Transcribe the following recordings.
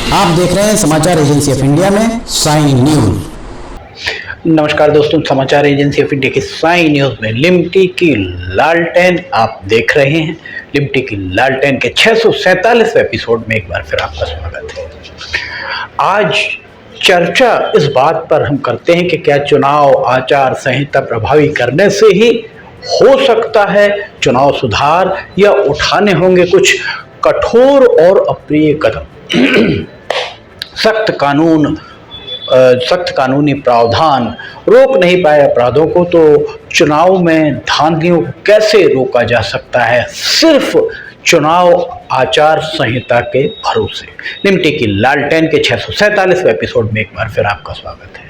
आप देख रहे हैं समाचार एजेंसी ऑफ इंडिया में साई न्यूज। नमस्कार दोस्तों, समाचार एजेंसी ऑफ इंडिया की साई न्यूज में लिमटी की लालटेन आप देख रहे हैं। लिमटी की लालटेन के 647वें एपिसोड में एक बार फिर आपका स्वागत है। आज चर्चा इस बात पर हम करते हैं कि क्या चुनाव आचार संहिता प्रभावी करने से ही हो सकता है चुनाव सुधार, या उठाने होंगे कुछ कठोर और अप्रिय कदम। सख्त कानूनी प्रावधान रोक नहीं पाए अपराधों को, तो चुनाव में धांधलियों को कैसे रोका जा सकता है सिर्फ चुनाव आचार संहिता के भरोसे। लिमटी की लालटेन के 647वें एपिसोड में एक बार फिर आपका स्वागत है।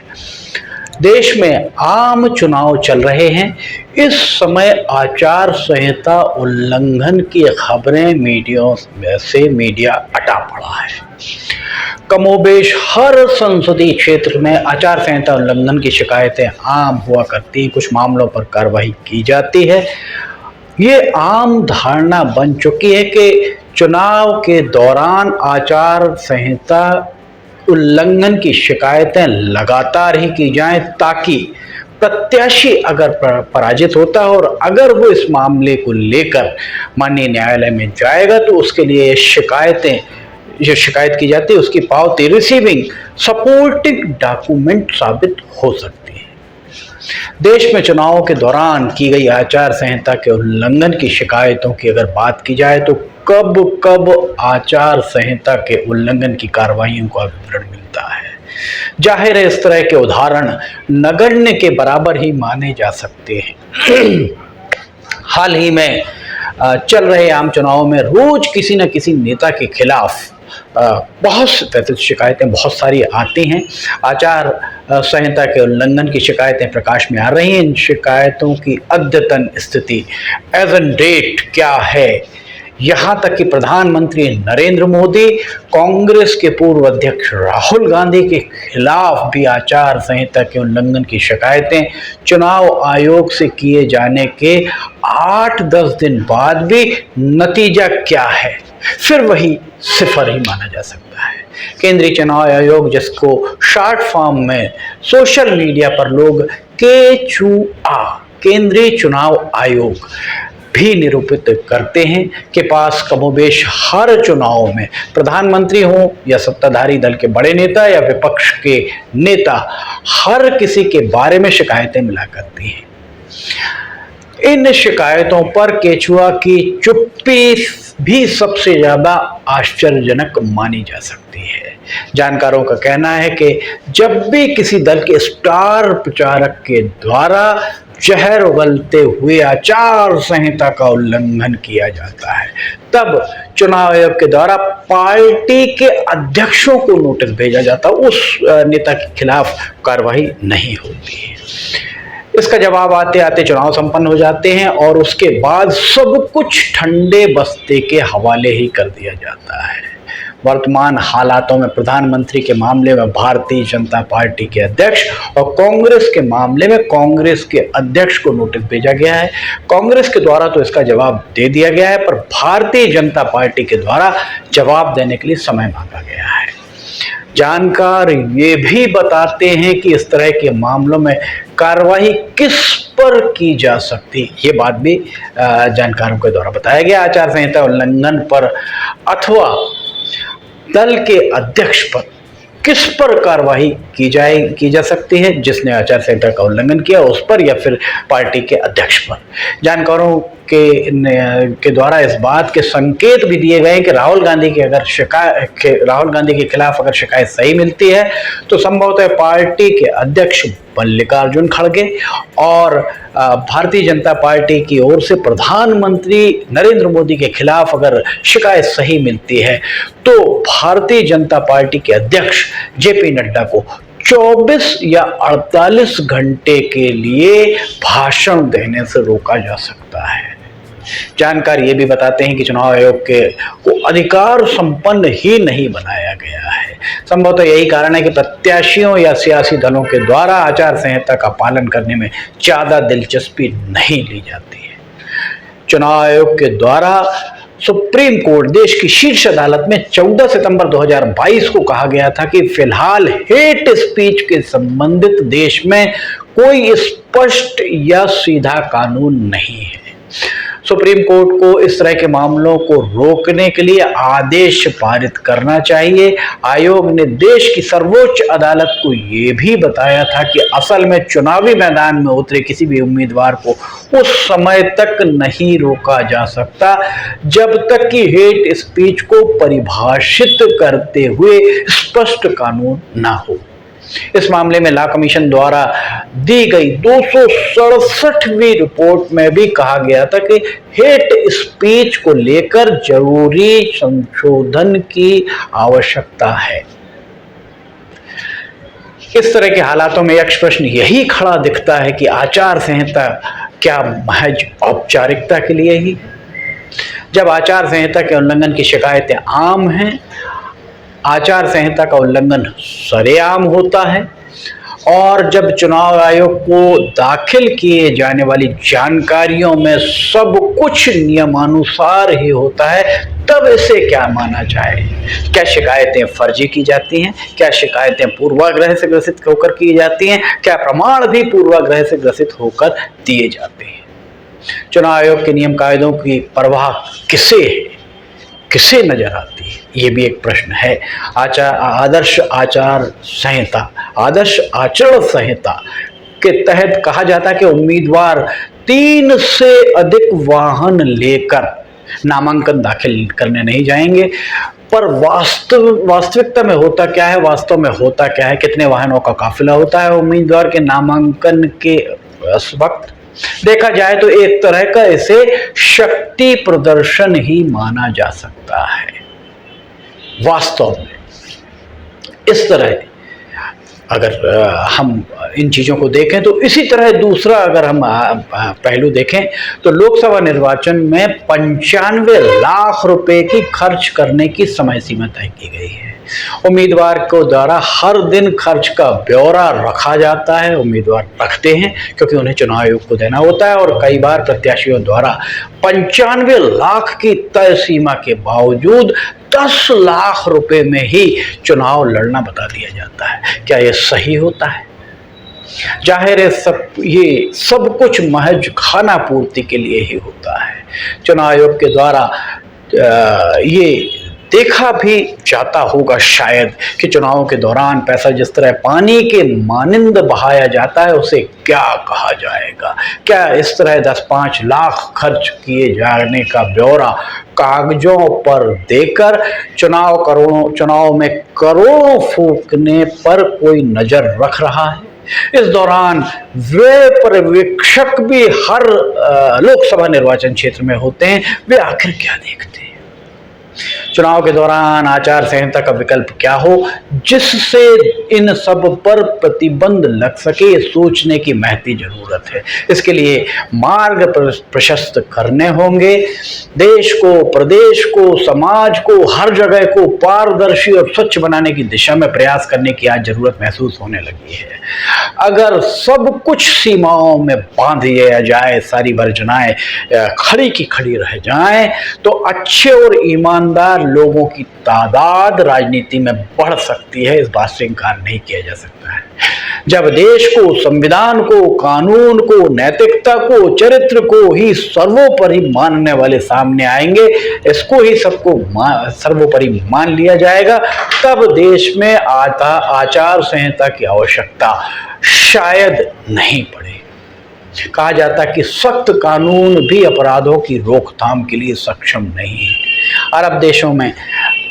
देश में आम चुनाव चल रहे हैं। इस समय आचार संहिता उल्लंघन की खबरें मीडिया अटा पड़ा है। कमोबेश हर संसदीय क्षेत्र में आचार संहिता उल्लंघन की शिकायतें आम हुआ करती हैं। कुछ मामलों पर कार्रवाई की जाती है। ये आम धारणा बन चुकी है कि चुनाव के दौरान आचार संहिता उल्लंघन की शिकायतें लगातार ही की जाएं, ताकि प्रत्याशी अगर पराजित होता है और अगर वो इस मामले को लेकर माननीय न्यायालय में जाएगा, तो उसके लिए जो शिकायत की जाती है उसकी पावती रिसीविंग सपोर्टिंग डॉक्यूमेंट साबित हो सकती है। देश में चुनाव के दौरान की गई आचार संहिता के उल्लंघन की शिकायतों की अगर बात की जाए, तो कब कब आचार संहिता के उल्लंघन की कार्रवाइयों का विवरण मिलता है। जाहिर है इस तरह के उदाहरण नगण्य के बराबर ही माने जा सकते हैं। हाल ही में चल रहे आम चुनाव में रोज किसी न किसी नेता के खिलाफ बहुत शिकायतें बहुत सारी आती हैं। आचार संहिता के उल्लंघन की शिकायतें प्रकाश में आ रही हैं। इन शिकायतों की अद्यतन स्थिति एज एन डेट क्या है, यहाँ तक कि प्रधानमंत्री नरेंद्र मोदी, कांग्रेस के पूर्व अध्यक्ष राहुल गांधी के खिलाफ भी आचार संहिता के उल्लंघन की शिकायतें चुनाव आयोग से किए जाने के 8-10 दिन बाद भी नतीजा क्या है, फिर वही सिफर ही माना जा सकता है। केंद्रीय चुनाव आयोग, जिसको शॉर्ट फॉर्म में सोशल मीडिया पर लोग केचुआ केंद्रीय चुनाव आयोग भी निरूपित करते हैं, के पास कमोबेश हर चुनाव में प्रधानमंत्री हो या सत्ताधारी दल के बड़े नेता या विपक्ष के नेता, हर किसी के बारे में शिकायतें मिला करती हैं। इन शिकायतों पर केचुआ की चुप्पी भी सबसे ज्यादा आश्चर्यजनक मानी जा सकती है। जानकारों का कहना है कि जब भी किसी दल के स्टार प्रचारक के द्वारा जहर उगलते हुए आचार संहिता का उल्लंघन किया जाता है, तब चुनाव आयोग के द्वारा पार्टी के अध्यक्षों को नोटिस भेजा जाता है। उस नेता के खिलाफ कार्रवाई नहीं होती है। इसका जवाब आते आते चुनाव संपन्न हो जाते हैं और उसके बाद सब कुछ ठंडे बस्ते के हवाले ही कर दिया जाता है। वर्तमान हालातों में प्रधानमंत्री के मामले में भारतीय जनता पार्टी के अध्यक्ष और कांग्रेस के मामले में कांग्रेस के अध्यक्ष को नोटिस भेजा गया है। कांग्रेस के द्वारा तो इसका जवाब दे दिया गया है, पर भारतीय जनता पार्टी के द्वारा जवाब देने के लिए समय मांगा गया है। जानकार ये भी बताते हैं कि इस तरह के मामलों में कार्रवाई किस पर की जा सकती, ये बात भी जानकारों के द्वारा बताया गया। आचार संहिता उल्लंघन पर अथवा दल के अध्यक्ष पर किस पर कार्रवाई की जा सकती है, जिसने आचार संहिता का उल्लंघन किया उस पर, या फिर पार्टी के अध्यक्ष पर। जानकारों के द्वारा इस बात के संकेत भी दिए गए कि राहुल गांधी के खिलाफ अगर शिकायत सही मिलती है, तो संभवतः पार्टी के अध्यक्ष मल्लिकार्जुन खड़गे और भारतीय जनता पार्टी की ओर से प्रधानमंत्री नरेंद्र मोदी के खिलाफ अगर शिकायत सही मिलती है, तो भारतीय जनता पार्टी के अध्यक्ष जेपी नड्डा को 24 या 48 घंटे के लिए भाषण देने से रोका जा सकता है। जानकार ये भी बताते हैं कि चुनाव आयोग को अधिकार संपन्न ही नहीं बनाया गया है। संभवतः यही कारण है कि प्रत्याशियों या सियासी दलों के द्वारा आचार संहिता का पालन करने में ज्यादा दिलचस्पी नहीं ली जाती है। चुनाव आयोग के द्वारा सुप्रीम कोर्ट, देश की शीर्ष अदालत में 14 सितंबर 2022 को कहा गया था कि फिलहाल हेट स्पीच के संबंधित देश में कोई स्पष्ट या सीधा कानून नहीं है। सुप्रीम कोर्ट को इस तरह के मामलों को रोकने के लिए आदेश पारित करना चाहिए। आयोग ने देश की सर्वोच्च अदालत को यह भी बताया था कि असल में चुनावी मैदान में उतरे किसी भी उम्मीदवार को उस समय तक नहीं रोका जा सकता जब तक कि हेट स्पीच को परिभाषित करते हुए स्पष्ट कानून ना हो। इस मामले में लॉ कमीशन द्वारा दी गई 267वीं रिपोर्ट में भी कहा गया था कि हेट स्पीच को लेकर जरूरी संशोधन की आवश्यकता है। इस तरह के हालातों में यक्ष प्रश्न यही खड़ा दिखता है कि आचार संहिता क्या महज औपचारिकता के लिए ही? जब आचार संहिता के उल्लंघन की शिकायतें आम हैं, आचार संहिता का उल्लंघन सरेआम होता है और जब चुनाव आयोग को दाखिल किए जाने वाली जानकारियों में सब कुछ नियमानुसार ही होता है, तब इसे क्या माना जाए? क्या शिकायतें फर्जी की जाती हैं? क्या शिकायतें पूर्वाग्रह से ग्रसित होकर की जाती हैं? क्या प्रमाण भी पूर्वाग्रह से ग्रसित होकर दिए जाते हैं? चुनाव आयोग के नियम कायदों की परवाह किसे नजर आती है? ये भी एक प्रश्न है। आदर्श आचरण संहिता के तहत कहा जाता है कि उम्मीदवार 3 से अधिक वाहन लेकर नामांकन दाखिल करने नहीं जाएंगे, पर वास्तविकता में होता क्या है? वास्तव में होता क्या है? कितने वाहनों का काफिला होता है उम्मीदवार के नामांकन के वक्त? देखा जाए तो एक तरह का इसे शक्ति प्रदर्शन ही माना जा सकता है। वास्तव में इस तरह अगर हम इन चीज़ों को देखें तो इसी तरह दूसरा अगर हम पहलू देखें तो लोकसभा निर्वाचन में 95 लाख रुपए की खर्च करने की समय सीमा तय की गई है। उम्मीदवार को द्वारा हर दिन खर्च का ब्यौरा रखा जाता है। उम्मीदवार रखते हैं क्योंकि उन्हें चुनाव आयोग को देना होता है और कई बार प्रत्याशियों द्वारा 95 लाख की तय सीमा के बावजूद 10 लाख रुपए में ही चुनाव लड़ना बता दिया जाता है। क्या यह सही होता है? जाहिर है ये सब कुछ महज खाना पूर्ति के लिए ही होता है। चुनाव आयोग के द्वारा ये देखा भी जाता होगा शायद कि चुनावों के दौरान पैसा जिस तरह पानी के मानिंद बहाया जाता है उसे क्या कहा जाएगा? क्या इस तरह 10-5 लाख खर्च किए जाने का ब्यौरा कागजों पर देकर चुनाव में करोड़ों फूकने पर कोई नजर रख रहा है? इस दौरान वे पर्यवेक्षक भी हर लोकसभा निर्वाचन क्षेत्र में होते हैं, वे आखिर क्या देखते हैं? चुनाव के दौरान आचार संहिता का विकल्प क्या हो जिससे इन सब पर प्रतिबंध लग सके, ये सोचने की महती जरूरत है। इसके लिए मार्ग प्रशस्त करने होंगे। देश को, प्रदेश को, समाज को, हर जगह को पारदर्शी और स्वच्छ बनाने की दिशा में प्रयास करने की आज जरूरत महसूस होने लगी है। अगर सब कुछ सीमाओं में बांध दिया जाए, सारी वर्जनाएं खड़ी की खड़ी रह जाएं, तो अच्छे और ईमानदार लोगों की तादाद राजनीति में बढ़ सकती है। इस बात से इनकार नहीं किया जा सकता है। जब देश को, संविधान को, कानून को, नैतिकता को, चरित्र को ही सर्वोपरि मानने वाले सामने आएंगे, इसको ही सबको सर्वोपरि मान लिया जाएगा, तब देश में आचार संहिता की आवश्यकता शायद नहीं पड़े। कहा जाता है कि सख्त कानून भी अपराधों की रोकथाम के लिए सक्षम नहीं है। अरब देशों में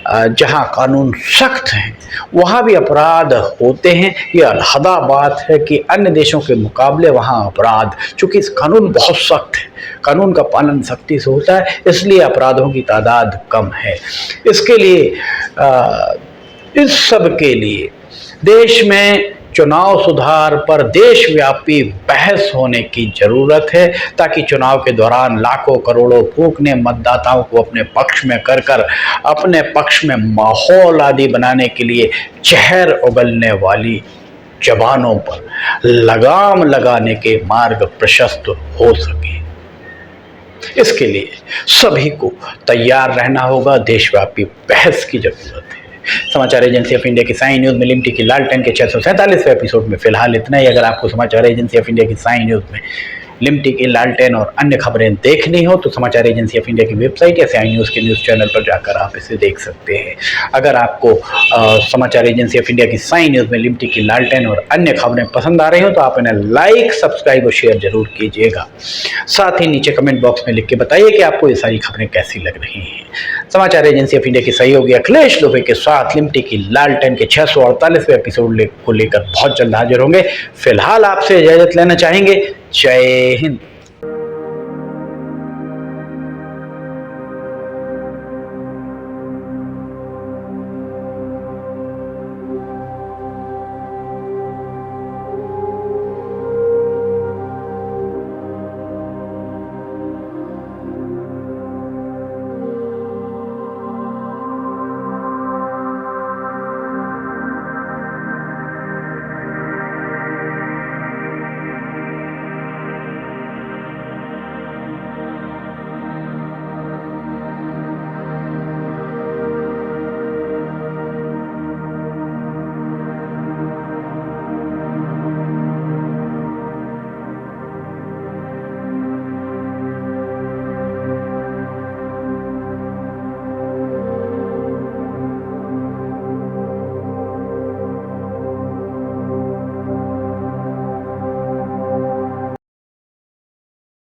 जहां कानून सख्त हैं वहां भी अपराध होते हैं। ये अलहदा बात है कि अन्य देशों के मुकाबले वहां अपराध, चूंकि कानून बहुत सख्त है, कानून का पालन सख्ती से होता है, इसलिए अपराधों की तादाद कम है। इसके लिए इस सब के लिए देश में चुनाव सुधार पर देशव्यापी बहस होने की जरूरत है, ताकि चुनाव के दौरान लाखों करोड़ों फूंकने मतदाताओं को अपने पक्ष में कर अपने पक्ष में माहौल आदि बनाने के लिए जहर उगलने वाली जबानों पर लगाम लगाने के मार्ग प्रशस्त हो सके। इसके लिए सभी को तैयार रहना होगा। देशव्यापी बहस की जरूरत है। समाचार एजेंसी ऑफ इंडिया की साई न्यूज में लिमटी की लालटेन के 647वें एपिसोड में फिलहाल इतना ही। अगर आपको समाचार एजेंसी ऑफ इंडिया की साई न्यूज में लिमटी की लालटेन और अन्य खबरें देखनी हो तो समाचार एजेंसी ऑफ इंडिया की वेबसाइट या साई न्यूज़ के न्यूज़ चैनल पर जाकर आप इसे देख सकते हैं। अगर आपको समाचार एजेंसी ऑफ इंडिया की साई न्यूज़ में लिमटी की लालटेन और अन्य खबरें पसंद आ रही हो तो आप इन्हें लाइक, सब्सक्राइब और शेयर जरूर कीजिएगा। साथ ही नीचे कमेंट बॉक्स में लिख के बताइए कि आपको ये सारी खबरें कैसी लग रही हैं। समाचार एजेंसी ऑफ इंडिया के सहयोगी अखिलेश दुबे के साथ लिमटी की लालटेन के 648वें एपिसोड को लेकर बहुत जल्द हाजिर होंगे। फिलहाल आपसे इजाजत लेना चाहेंगे। जय हिंद।